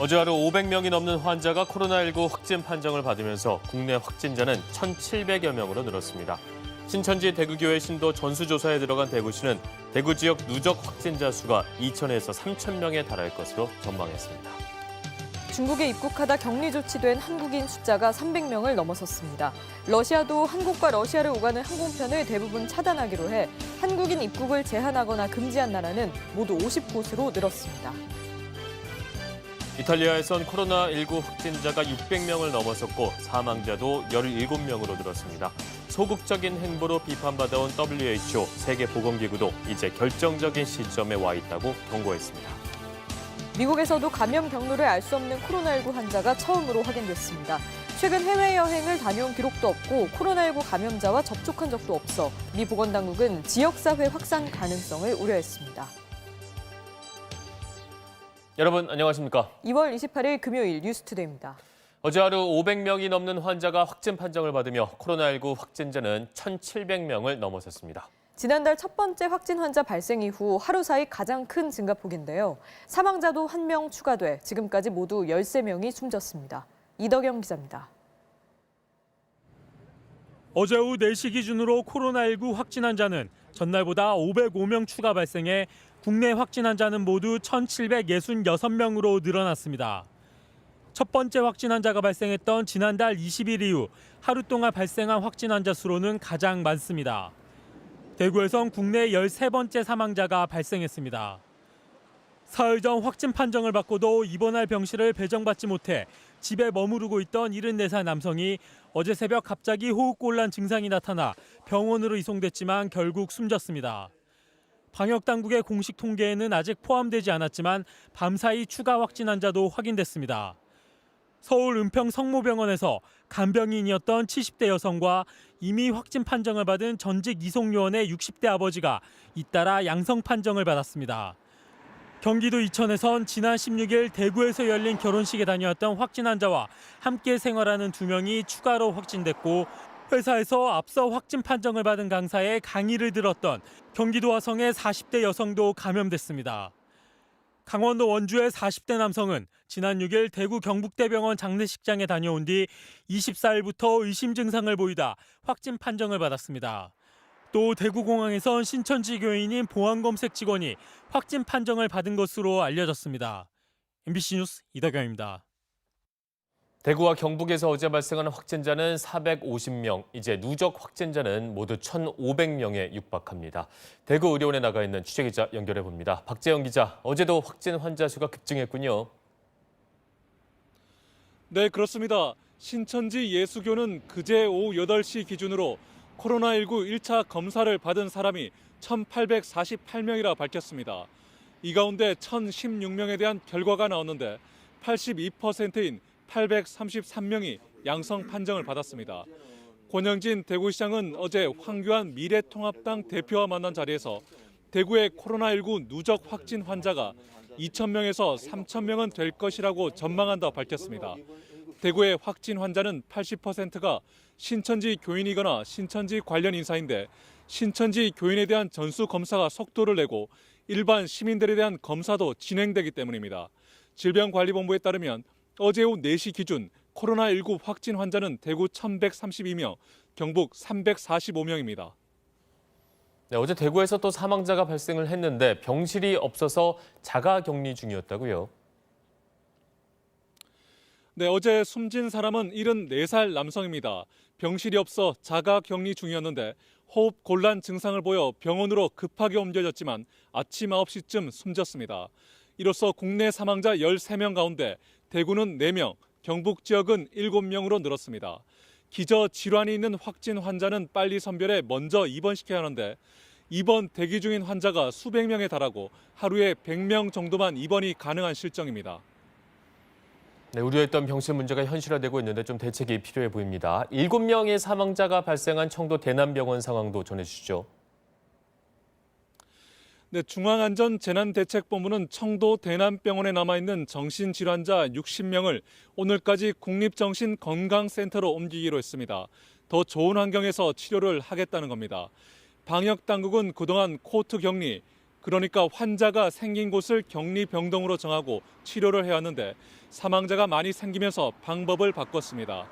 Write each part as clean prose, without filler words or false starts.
어제 하루 500명이 넘는 환자가 코로나19 확진 판정을 받으면서 국내 확진자는 1,700여 명으로 늘었습니다. 신천지 대구교회 신도 전수조사에 들어간 대구시는 대구 지역 누적 확진자 수가 2,000에서 3,000명에 달할 것으로 전망했습니다. 중국에 입국하다 격리 조치된 한국인 숫자가 300명을 넘어섰습니다. 러시아도 한국과 러시아를 오가는 항공편을 대부분 차단하기로 해 한국인 입국을 제한하거나 금지한 나라는 모두 50곳으로 늘었습니다. 이탈리아에선 코로나19 확진자가 600명을 넘어섰고 사망자도 17명으로 늘었습니다. 소극적인 행보로 비판받아온 WHO, 세계보건기구도 이제 결정적인 시점에 와 있다고 경고했습니다. 미국에서도 감염 경로를 알 수 없는 코로나19 환자가 처음으로 확인됐습니다. 최근 해외여행을 다녀온 기록도 없고 코로나19 감염자와 접촉한 적도 없어 미 보건당국은 지역사회 확산 가능성을 우려했습니다. 여러분 안녕하십니까? 2월 28일 금요일 뉴스투데이입니다. 어제 하루 500명이 넘는 환자가 확진 판정을 받으며 코로나19 확진자는 1,700명을 넘어섰습니다. 지난달 첫 번째 확진 환자 발생 이후 하루 사이 가장 큰 증가폭인데요. 사망자도 1명 추가돼 지금까지 모두 13명이 숨졌습니다. 이덕영 기자입니다. 어제 오후 4시 기준으로 코로나19 확진 환자는 전날보다 505명 추가 발생해 국내 확진 환자는 모두 1,766명으로 늘어났습니다. 첫 번째 확진 환자가 발생했던 지난달 20일 이후 하루 동안 발생한 확진 환자 수로는 가장 많습니다. 대구에선 국내 13번째 사망자가 발생했습니다. 사흘 전 확진 판정을 받고도 입원할 병실을 배정받지 못해 집에 머무르고 있던 74살 남성이 어제 새벽 갑자기 호흡곤란 증상이 나타나 병원으로 이송됐지만 결국 숨졌습니다. 방역당국의 공식 통계에는 아직 포함되지 않았지만 밤사이 추가 확진 환자도 확인됐습니다. 서울 은평 성모병원에서 간병인이었던 70대 여성과 이미 확진 판정을 받은 전직 이송요원의 60대 아버지가 잇따라 양성 판정을 받았습니다. 경기도 이천에선 지난 16일 대구에서 열린 결혼식에 다녀왔던 확진 환자와 함께 생활하는 2명이 추가로 확진됐고 회사에서 앞서 확진 판정을 받은 강사의 강의를 들었던 경기도 화성의 40대 여성도 감염됐습니다. 강원도 원주의 40대 남성은 지난 6일 대구 경북대병원 장례식장에 다녀온 뒤 24일부터 의심 증상을 보이다 확진 판정을 받았습니다. 또 대구공항에선 신천지 교인인 보안검색 직원이 확진 판정을 받은 것으로 알려졌습니다. MBC 뉴스 이덕영입니다. 대구와 경북에서 어제 발생한 확진자는 450명, 이제 누적 확진자는 모두 1,500명에 육박합니다. 대구 의료원에 나가 있는 취재기자 연결해 봅니다. 박재영 기자, 어제도 확진 환자 수가 급증했군요. 네, 그렇습니다. 신천지 예수교는 그제 오후 8시 기준으로 코로나19 1차 검사를 받은 사람이 1,848명이라 밝혔습니다. 이 가운데 1,016명에 대한 결과가 나왔는데 82%인 833명이 양성 판정을 받았습니다. 권영진 대구시장은 어제 황교안 미래통합당 대표와 만난 자리에서 대구의 코로나19 누적 확진 환자가 2,000명에서 3,000명은 될 것이라고 전망한다 밝혔습니다. 대구의 확진 환자는 80%가 신천지 교인이거나 신천지 관련 인사인데 신천지 교인에 대한 전수 검사가 속도를 내고 일반 시민들에 대한 검사도 진행되기 때문입니다. 질병관리본부에 따르면 어제 오후 4시 기준 코로나19 확진 환자는 대구 1,132명, 경북 345명입니다. 네, 어제 대구에서 또 사망자가 발생을 했는데 병실이 없어서 자가격리 중이었다고요? 네, 어제 숨진 사람은 74살 남성입니다. 병실이 없어 자가격리 중이었는데 호흡 곤란 증상을 보여 병원으로 급하게 옮겨졌지만 아침 9시쯤 숨졌습니다. 이로써 국내 사망자 13명 가운데 대구는 4명, 경북 지역은 7명으로 늘었습니다. 기저 질환이 있는 확진 환자는 빨리 선별해 먼저 입원시켜야 하는데 입원 대기 중인 환자가 수백 명에 달하고 하루에 100명 정도만 입원이 가능한 실정입니다. 네, 우려했던 병실 문제가 현실화되고 있는데 좀 대책이 필요해 보입니다. 7명의 사망자가 발생한 청도 대남병원 상황도 전해주시죠. 네, 중앙안전재난대책본부는 청도 대남병원에 남아있는 정신질환자 60명을 오늘까지 국립정신건강센터로 옮기기로 했습니다. 더 좋은 환경에서 치료를 하겠다는 겁니다. 방역당국은 그동안 코트 격리, 그러니까 환자가 생긴 곳을 격리병동으로 정하고 치료를 해야 하는데 사망자가 많이 생기면서 방법을 바꿨습니다.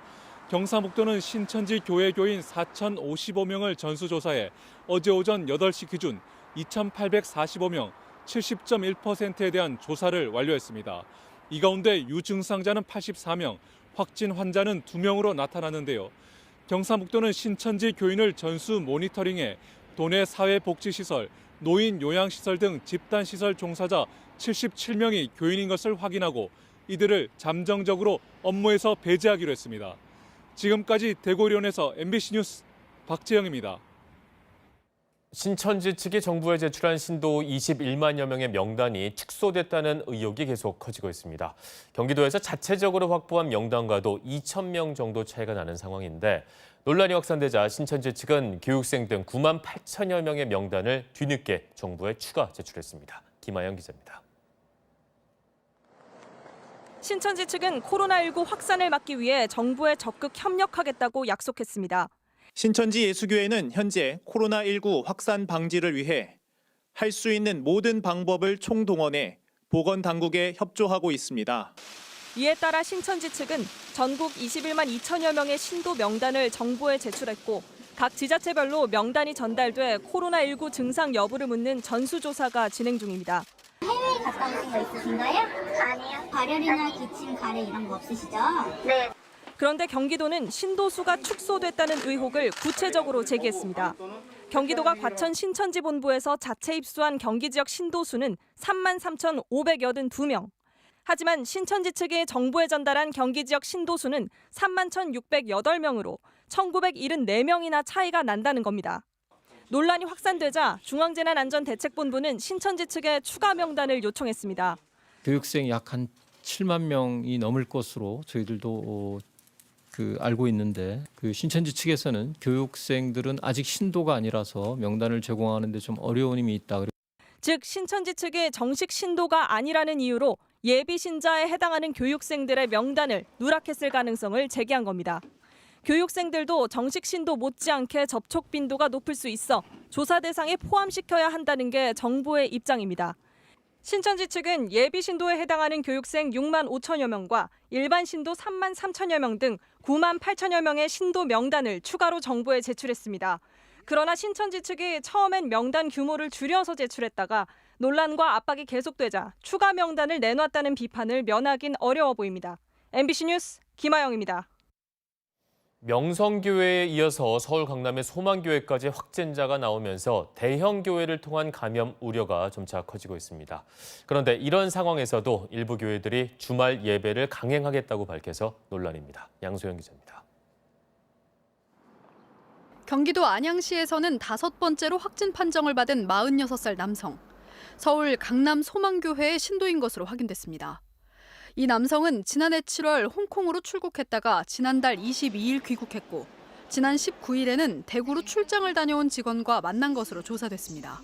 경상북도는 신천지 교회 교인 4,055명을 전수조사해 어제 오전 8시 기준 2,845명, 70.1%에 대한 조사를 완료했습니다. 이 가운데 유증상자는 84명, 확진 환자는 2명으로 나타났는데요. 경상북도는 신천지 교인을 전수 모니터링해 도내 사회복지시설, 노인 요양시설 등 집단시설 종사자 77명이 교인인 것을 확인하고 이들을 잠정적으로 업무에서 배제하기로 했습니다. 지금까지 대구의료원에서 MBC 뉴스 박재영입니다. 신천지 측이 정부에 제출한 신도 21만여 명의 명단이 축소됐다는 의혹이 계속 커지고 있습니다. 경기도에서 자체적으로 확보한 명단과도 2,000명 정도 차이가 나는 상황인데 논란이 확산되자 신천지 측은 교육생 등 9만 8천여 명의 명단을 뒤늦게 정부에 추가 제출했습니다. 김아영 기자입니다. 신천지 측은 코로나19 확산을 막기 위해 정부에 적극 협력하겠다고 약속했습니다. 신천지 예수교회는 현재 코로나19 확산 방지를 위해 할 수 있는 모든 방법을 총동원해 보건당국에 협조하고 있습니다. 이에 따라 신천지 측은 전국 21만 2천여 명의 신도 명단을 정부에 제출했고 각 지자체별로 명단이 전달돼 코로나19 증상 여부를 묻는 전수조사가 진행 중입니다. 해외에 갔다 오신 거 있으신가요? 아니요. 발열이나 기침, 가래 이런 거 없으시죠? 네. 그런데 경기도는 신도수가 축소됐다는 의혹을 구체적으로 제기했습니다. 경기도가 과천 신천지 본부에서 자체 입수한 경기 지역 신도수는 33,582명. 하지만 신천지 측이 정부에 전달한 경기 지역 신도수는 31,608명으로 1,974명이나 차이가 난다는 겁니다. 논란이 확산되자 중앙재난안전대책본부는 신천지 측에 추가 명단을 요청했습니다. 교육생 약 한 7만 명이 넘을 것으로 저희들도 알고 있는데 신천지 측에서는 교육생들은 아직 신도가 아니라서 명단을 제공하는 데 좀 어려움이 있다. 즉 신천지 측이 정식 신도가 아니라는 이유로 예비 신자에 해당하는 교육생들의 명단을 누락했을 가능성을 제기한 겁니다. 교육생들도 정식 신도 못지않게 접촉 빈도가 높을 수 있어 조사 대상에 포함시켜야 한다는 게 정부의 입장입니다. 신천지 측은 예비 신도에 해당하는 교육생 6만 5천여 명과 일반 신도 3만 3천여 명 등 9만 8천여 명의 신도 명단을 추가로 정부에 제출했습니다. 그러나 신천지 측이 처음엔 명단 규모를 줄여서 제출했다가 논란과 압박이 계속되자 추가 명단을 내놨다는 비판을 면하긴 어려워 보입니다. MBC 뉴스 김아영입니다. 명성교회에 이어서 서울 강남의 소망교회까지 확진자가 나오면서 대형 교회를 통한 감염 우려가 점차 커지고 있습니다. 그런데 이런 상황에서도 일부 교회들이 주말 예배를 강행하겠다고 밝혀서 논란입니다. 양소영 기자입니다. 경기도 안양시에서는 5번째로 확진 판정을 받은 46살 남성. 서울 강남 소망교회의 신도인 것으로 확인됐습니다. 이 남성은 지난해 7월 홍콩으로 출국했다가 지난달 22일 귀국했고 지난 19일에는 대구로 출장을 다녀온 직원과 만난 것으로 조사됐습니다.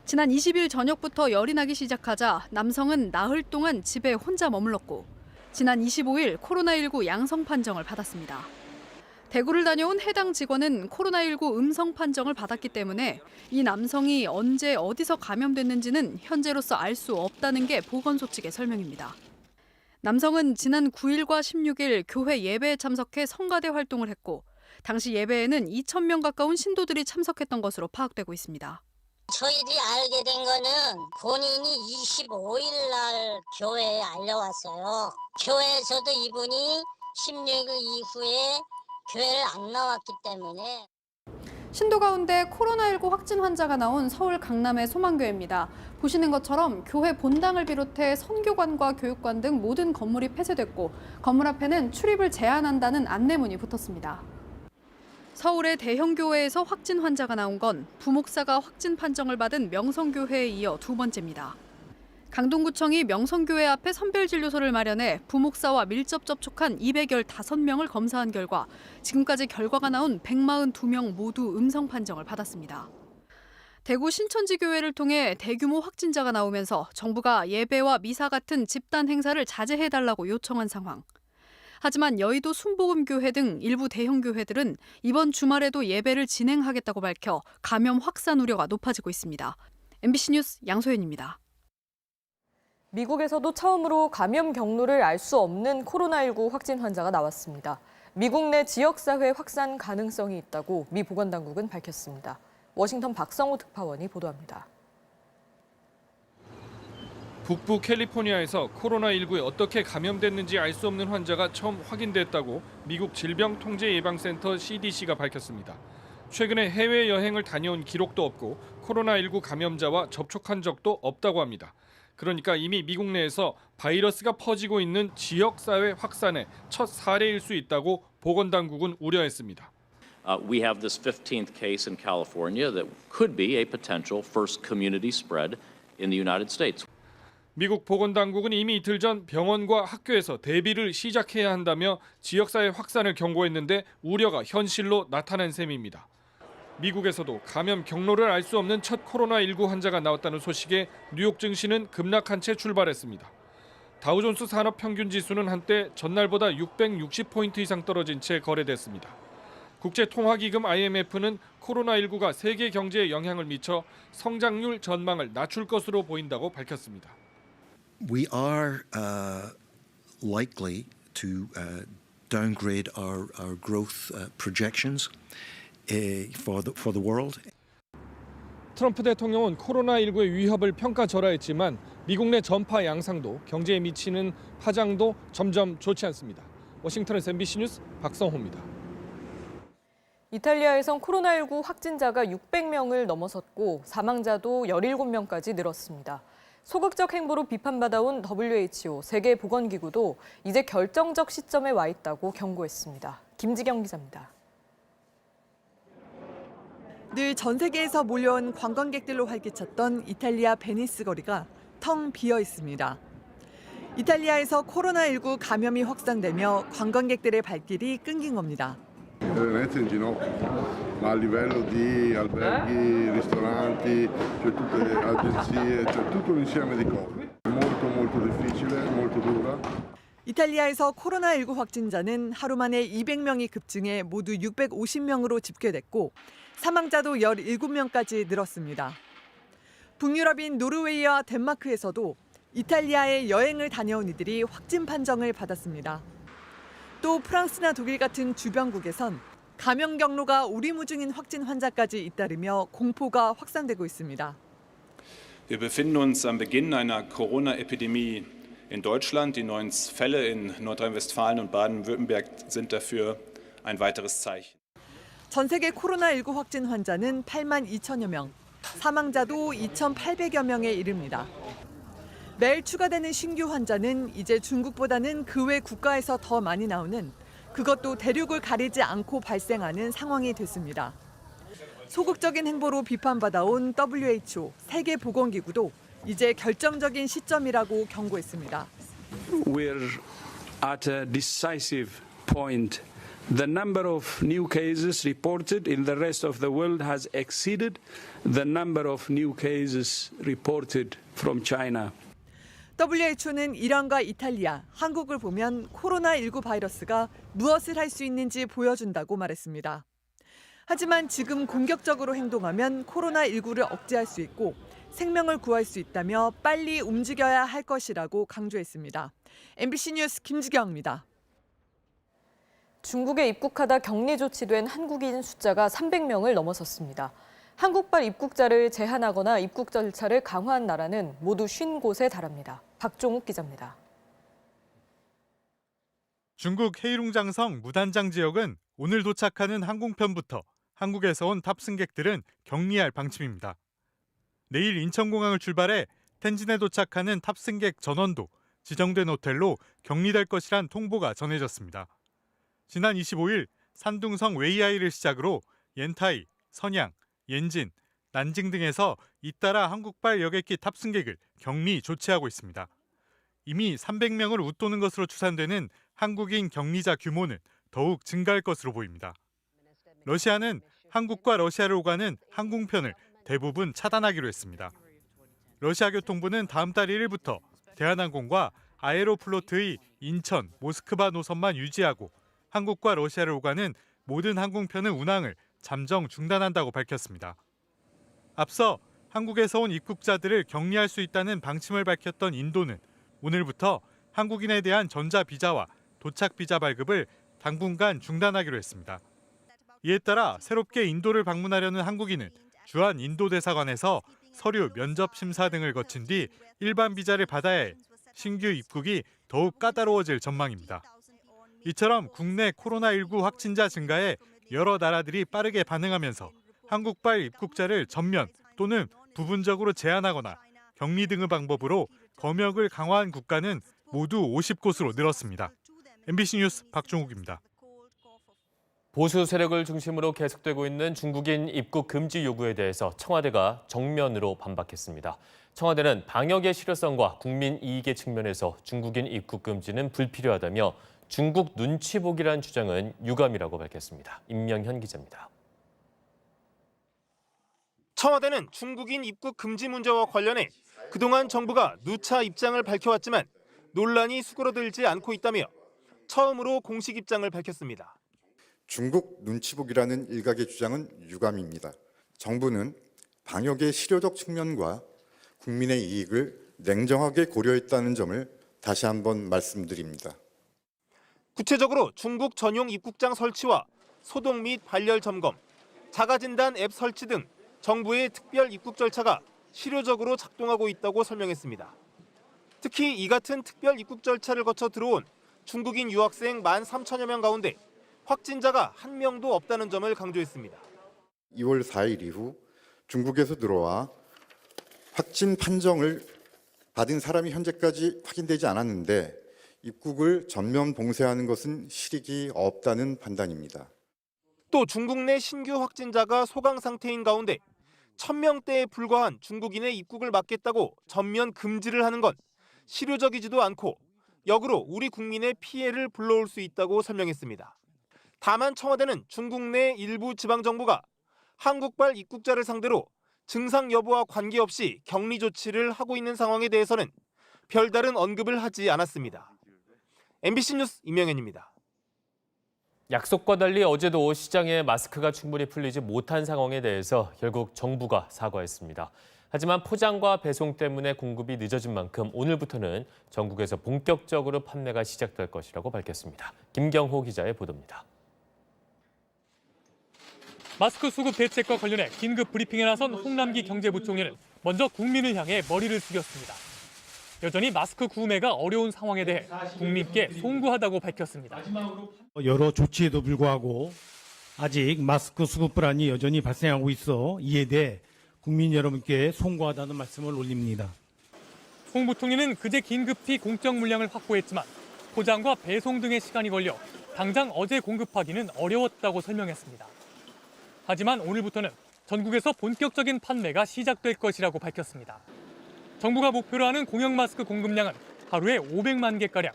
지난 20일 저녁부터 열이 나기 시작하자 남성은 나흘 동안 집에 혼자 머물렀고 지난 25일 코로나19 양성 판정을 받았습니다. 대구를 다녀온 해당 직원은 코로나19 음성 판정을 받았기 때문에 이 남성이 언제 어디서 감염됐는지는 현재로서 알 수 없다는 게 보건소 측의 설명입니다. 남성은 지난 9일과 16일 교회 예배에 참석해 성가대 활동을 했고 당시 예배에는 2,000명 가까운 신도들이 참석했던 것으로 파악되고 있습니다. 저희들이 알게 된 거는 본인이 25일 날 교회에 알려왔어요. 교회에서도 이분이 16일 이후에 교회를 안 나왔기 때문에. 신도 가운데 코로나19 확진 환자가 나온 서울 강남의 소망교회입니다. 보시는 것처럼 교회 본당을 비롯해 선교관과 교육관 등 모든 건물이 폐쇄됐고 건물 앞에는 출입을 제한한다는 안내문이 붙었습니다. 서울의 대형 교회에서 확진 환자가 나온 건 부목사가 확진 판정을 받은 명성교회에 이어 2번째입니다. 강동구청이 명성교회 앞에 선별진료소를 마련해 부목사와 밀접 접촉한 215명을 검사한 결과 지금까지 결과가 나온 142명 모두 음성 판정을 받았습니다. 대구 신천지교회를 통해 대규모 확진자가 나오면서 정부가 예배와 미사 같은 집단 행사를 자제해달라고 요청한 상황. 하지만 여의도 순복음교회 등 일부 대형 교회들은 이번 주말에도 예배를 진행하겠다고 밝혀 감염 확산 우려가 높아지고 있습니다. MBC 뉴스 양소연입니다. 미국에서도 처음으로 감염 경로를 알 수 없는 코로나19 확진 환자가 나왔습니다. 미국 내 지역사회 확산 가능성이 있다고 미 보건당국은 밝혔습니다. 워싱턴 박성호 특파원이 보도합니다. 북부 캘리포니아에서 코로나19에 어떻게 감염됐는지 알 수 없는 환자가 처음 확인됐다고 미국 질병통제예방센터 CDC가 밝혔습니다. 최근에 해외여행을 다녀온 기록도 없고 코로나19 감염자와 접촉한 적도 없다고 합니다. 그러니까 이미 미국 내에서 바이러스가 퍼지고 있는 지역사회 확산의 첫 사례일 수 있다고 보건당국은 우려했습니다. We have this 15th case in California that could be a potential first community spread in the United States. 미국 보건당국은 이미 이틀 전 병원과 학교에서 대비를 시작해야 한다며 지역사회 확산을 경고했는데 우려가 현실로 나타난 셈입니다. 미국에서도 감염 경로를 알 수 없는 첫 코로나19 환자가 나왔다는 소식에 뉴욕 증시는 급락한 채 출발했습니다. 다우존스 산업 평균 지수는 한때 전날보다 660포인트 이상 떨어진 채 거래됐습니다. 국제통화기금 IMF는 코로나19가 세계 경제에 영향을 미쳐 성장률 전망을 낮출 것으로 보인다고 밝혔습니다. We are likely to downgrade our growth projections for the world. 트럼프 대통령은 코로나19의 위협을 평가절하했지만 미국 내 전파 양상도 경제에 미치는 파장도 점점 좋지 않습니다. 워싱턴에서 MBC 뉴스 박성호입니다. 이탈리아에선 코로나19 확진자가 600명을 넘어섰고 사망자도 17명까지 늘었습니다. 소극적 행보로 비판받아온 WHO, 세계보건기구도 이제 결정적 시점에 와 있다고 경고했습니다. 김지경 기자입니다. 늘 전 세계에서 몰려온 관광객들로 활기찼던 이탈리아 베니스 거리가 텅 비어 있습니다. 이탈리아에서 코로나19 감염이 확산되며 관광객들의 발길이 끊긴 겁니다. Venezia in ginocchio, ma a livello di alberghi, ristoranti, cioè tutte le agenzie, cioè tutto un insieme di cose. Molto difficile, molto dura. 이탈리아에서 코로나19 확진자는 하루 만에 200명이 급증해 모두 650명으로 집계됐고 사망자도 17명까지 늘었습니다. 북유럽인 노르웨이와 덴마크에서도 이탈리아에 여행을 다녀온 이들이 확진 판정을 받았습니다. 또 프랑스나 독일 같은 주변국에선 감염 경로가 오리무중인 확진 환자까지 잇따르며 공포가 확산되고 있습니다. Wir befinden uns am Beginn einer Corona-Epidemie in Deutschland. Die neuen Fälle in Nordrhein-Westfalen und Baden-Württemberg sind dafür ein weiteres Zeichen. 전 세계 코로나19 확진 환자는 8만 2천여 명, 사망자도 2,800여 명에 이릅니다. 매일 추가되는 신규 환자는 이제 중국보다는 그 외 국가에서 더 많이 나오는, 그것도 대륙을 가리지 않고 발생하는 상황이 됐습니다. 소극적인 행보로 비판받아온 WHO, 세계보건기구도 이제 결정적인 시점이라고 경고했습니다. We're at a decisive point. The number of new cases reported in the rest of the world has exceeded the number of new cases reported from China. WHO는 이란과 이탈리아, 한국을 보면 코로나19 바이러스가 무엇을 할 수 있는지 보여준다고 말했습니다. 하지만 지금 공격적으로 행동하면 코로나19를 억제할 수 있고 생명을 구할 수 있다며 빨리 움직여야 할 것이라고 강조했습니다. MBC 뉴스 김지경입니다. 중국에 입국하다 격리 조치된 한국인 숫자가 300명을 넘어섰습니다. 한국발 입국자를 제한하거나 입국 절차를 강화한 나라는 모두 50곳에 달합니다. 박종욱 기자입니다. 중국 헤이룽장성 무단장 지역은 오늘 도착하는 항공편부터 한국에서 온 탑승객들은 격리할 방침입니다. 내일 인천공항을 출발해 텐진에 도착하는 탑승객 전원도 지정된 호텔로 격리될 것이란 통보가 전해졌습니다. 지난 25일 산둥성 웨이아이를 시작으로 옌타이, 선양, 옌진, 난징 등에서 잇따라 한국발 여객기 탑승객을 격리 조치하고 있습니다. 이미 300명을 웃도는 것으로 추산되는 한국인 격리자 규모는 더욱 증가할 것으로 보입니다. 러시아는 한국과 러시아를 오가는 항공편을 대부분 차단하기로 했습니다. 러시아 교통부는 다음 달 1일부터 대한항공과 아에로플로트의 인천, 모스크바 노선만 유지하고 한국과 러시아를 오가는 모든 항공편의 운항을 잠정 중단한다고 밝혔습니다. 앞서 한국에서 온 입국자들을 격리할 수 있다는 방침을 밝혔던 인도는 오늘부터 한국인에 대한 전자비자와 도착비자 발급을 당분간 중단하기로 했습니다. 이에 따라 새롭게 인도를 방문하려는 한국인은 주한 인도 대사관에서 서류, 면접 심사 등을 거친 뒤 일반 비자를 받아야 해 신규 입국이 더욱 까다로워질 전망입니다. 이처럼 국내 코로나19 확진자 증가에 여러 나라들이 빠르게 반응하면서 한국발 입국자를 전면 또는 부분적으로 제한하거나 격리 등의 방법으로 검역을 강화한 국가는 모두 50곳으로 늘었습니다. MBC 뉴스 박종욱입니다. 보수 세력을 중심으로 계속되고 있는 중국인 입국 금지 요구에 대해서 청와대가 정면으로 반박했습니다. 청와대는 방역의 실효성과 국민 이익의 측면에서 중국인 입국 금지는 불필요하다며 중국 눈치 보기란 주장은 유감이라고 밝혔습니다. 임명현 기자입니다. 청와대는 중국인 입국 금지 문제와 관련해 그동안 정부가 누차 입장을 밝혀왔지만 논란이 수그러들지 않고 있다며 처음으로 공식 입장을 밝혔습니다. 중국 눈치 보기라는 일각의 주장은 유감입니다. 정부는 방역의 실효적 측면과 국민의 이익을 냉정하게 고려했다는 점을 다시 한번 말씀드립니다. 구체적으로 중국 전용 입국장 설치와 소독 및 발열 점검, 자가진단 앱 설치 등 정부의 특별 입국 절차가 실효적으로 작동하고 있다고 설명했습니다. 특히 이 같은 특별 입국 절차를 거쳐 들어온 중국인 유학생 13,000여 명 가운데 확진자가 한 명도 없다는 점을 강조했습니다. 2월 4일 이후 중국에서 들어와 확진 판정을 받은 사람이 현재까지 확인되지 않았는데 입국을 전면 봉쇄하는 것은 실익이 없다는 판단입니다. 또 중국 내 신규 확진자가 소강 상태인 가운데 1,000명대에 불과한 중국인의 입국을 막겠다고 전면 금지를 하는 건 실효적이지도 않고 역으로 우리 국민의 피해를 불러올 수 있다고 설명했습니다. 다만 청와대는 중국 내 일부 지방정부가 한국발 입국자를 상대로 증상 여부와 관계없이 격리 조치를 하고 있는 상황에 대해서는 별다른 언급을 하지 않았습니다. MBC 뉴스 임명현입니다. 약속과 달리 어제도 시장에 마스크가 충분히 풀리지 못한 상황에 대해서 결국 정부가 사과했습니다. 하지만 포장과 배송 때문에 공급이 늦어진 만큼 오늘부터는 전국에서 본격적으로 판매가 시작될 것이라고 밝혔습니다. 김경호 기자의 보도입니다. 마스크 수급 대책과 관련해 긴급 브리핑에 나선 홍남기 경제부총리는 먼저 국민을 향해 머리를 숙였습니다. 여전히 마스크 구매가 어려운 상황에 대해 국민께 송구하다고 밝혔습니다. 여러 조치에도 불구하고 아직 마스크 수급 불안이 여전히 발생하고 있어 이에 대해 국민 여러분께 송구하다는 말씀을 올립니다. 홍 부총리는 그제 긴급히 공적 물량을 확보했지만 포장과 배송 등의 시간이 걸려 당장 어제 공급하기는 어려웠다고 설명했습니다. 하지만 오늘부터는 전국에서 본격적인 판매가 시작될 것이라고 밝혔습니다. 정부가 목표로 하는 공영 마스크 공급량은 하루에 500만 개가량.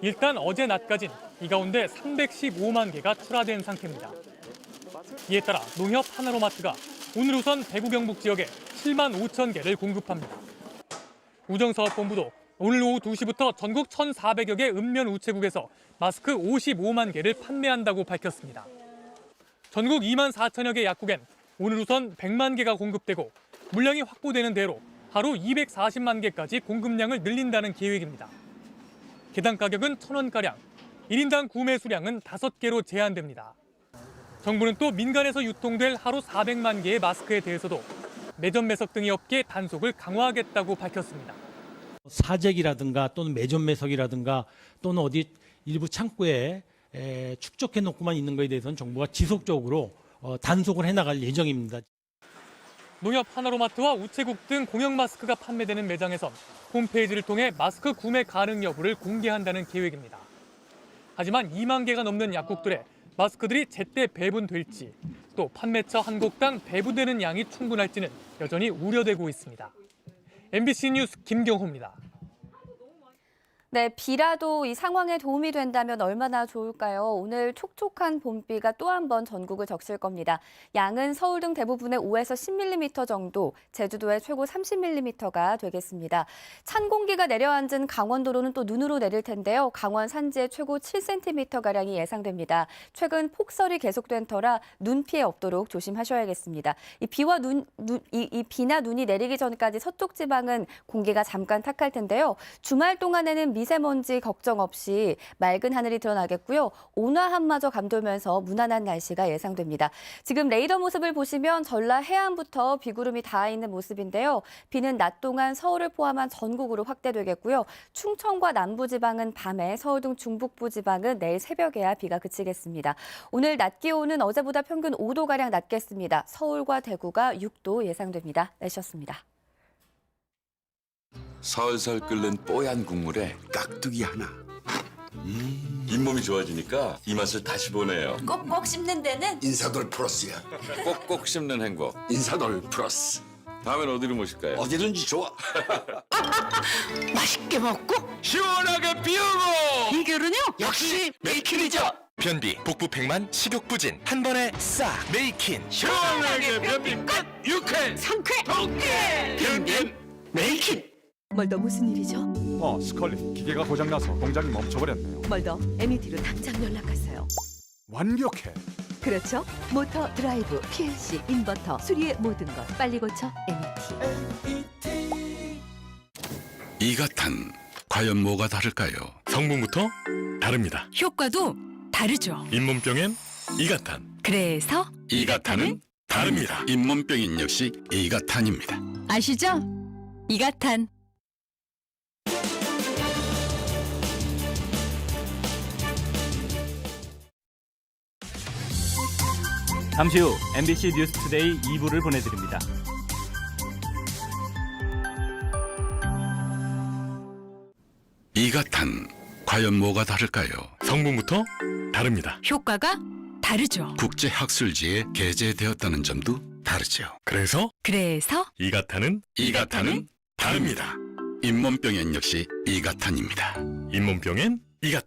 일단 어제 낮까진 이 가운데 315만 개가 출하된 상태입니다. 이에 따라 농협 하나로마트가 오늘 우선 대구 경북 지역에 7만 5천 개를 공급합니다. 우정사업본부도 오늘 오후 2시부터 전국 1,400여 개 읍면 우체국에서 마스크 55만 개를 판매한다고 밝혔습니다. 전국 2만 4천여 개 약국엔 오늘 우선 100만 개가 공급되고 물량이 확보되는 대로 하루 240만 개까지 공급량을 늘린다는 계획입니다. 개당 가격은 1,000원가량, 1인당 구매 수량은 5개로 제한됩니다. 정부는 또 민간에서 유통될 하루 400만 개의 마스크에 대해서도 매점 매석 등의 업계 단속을 강화하겠다고 밝혔습니다. 사재기라든가 또는 매점 매석이라든가 또는 어디 일부 창고에 축적해 놓고만 있는 것에 대해서는 정부가 지속적으로 단속을 해나갈 예정입니다. 농협 하나로마트와 우체국 등 공영 마스크가 판매되는 매장에선 홈페이지를 통해 마스크 구매 가능 여부를 공개한다는 계획입니다. 하지만 2만 개가 넘는 약국들에 마스크들이 제때 배분될지 또 판매처 한 곳당 배부되는 양이 충분할지는 여전히 우려되고 있습니다. MBC 뉴스 김경호입니다. 네, 비라도 이 상황에 도움이 된다면 얼마나 좋을까요? 오늘 촉촉한 봄비가 또 한 번 전국을 적실 겁니다. 양은 서울 등 대부분의 5에서 10mm 정도, 제주도의 최고 30mm가 되겠습니다. 찬 공기가 내려앉은 강원도로는 또 눈으로 내릴 텐데요. 강원 산지에 최고 7cm가량이 예상됩니다. 최근 폭설이 계속된 터라 눈 피해 없도록 조심하셔야겠습니다. 이 비나 눈이 내리기 전까지 서쪽 지방은 공기가 잠깐 탁할 텐데요. 주말 동안에는 미세먼지 걱정 없이 맑은 하늘이 드러나겠고요. 온화함마저 감돌면서 무난한 날씨가 예상됩니다. 지금 레이더 모습을 보시면 전라 해안부터 비구름이 닿아 있는 모습인데요. 비는 낮 동안 서울을 포함한 전국으로 확대되겠고요. 충청과 남부지방은 밤에, 서울 등 중북부 지방은 내일 새벽에야 비가 그치겠습니다. 오늘 낮 기온은 어제보다 평균 5도가량 낮겠습니다. 서울과 대구가 6도 예상됩니다. 날씨였습니다. 설설 끓는 뽀얀 국물에 깍두기 하나. 잇몸이 좋아지니까 이 맛을 다시 보네요. 꼭꼭 씹는 데는 인사돌 플러스야. 꼭꼭 씹는 행복. 인사돌 플러스. 다음엔 어디로 모실까요? 어디든지 좋아. 맛있게 먹고 시원하게 비우고. 이 결은요? 역시 메이킨이죠. 변비, 복부팽만, 식욕부진 한 번에 싹 메이킨. 시원하게 변비 끝. 유쾌 상쾌 통쾌. 변변 메이킨. 멀더 무슨 일이죠? 스컬리 기계가 고장나서 공장이 멈춰버렸네요. 멀더 MET로 당장 연락하세요. 완벽해. 그렇죠? 모터, 드라이브, PLC, 인버터, 수리의 모든 것 빨리 고쳐 MET. 이가탄 과연 뭐가 다를까요? 성분부터 다릅니다. 효과도 다르죠. 잇몸병엔 이가탄. 그래서 이가탄은 다릅니다. 잇몸병인 역시 이가탄입니다. 아시죠? 이가탄. 잠시 후 MBC 뉴스투데이 2부를 보내드립니다. 이가탄 과연 뭐가 다를까요? 성분부터 다릅니다. 효과가 다르죠. 국제학술지에 게재되었다는 점도 다르죠. 그래서 이가탄은 다릅니다. 잇몸병엔 역시 이가탄입니다. 잇몸병엔 이가탄.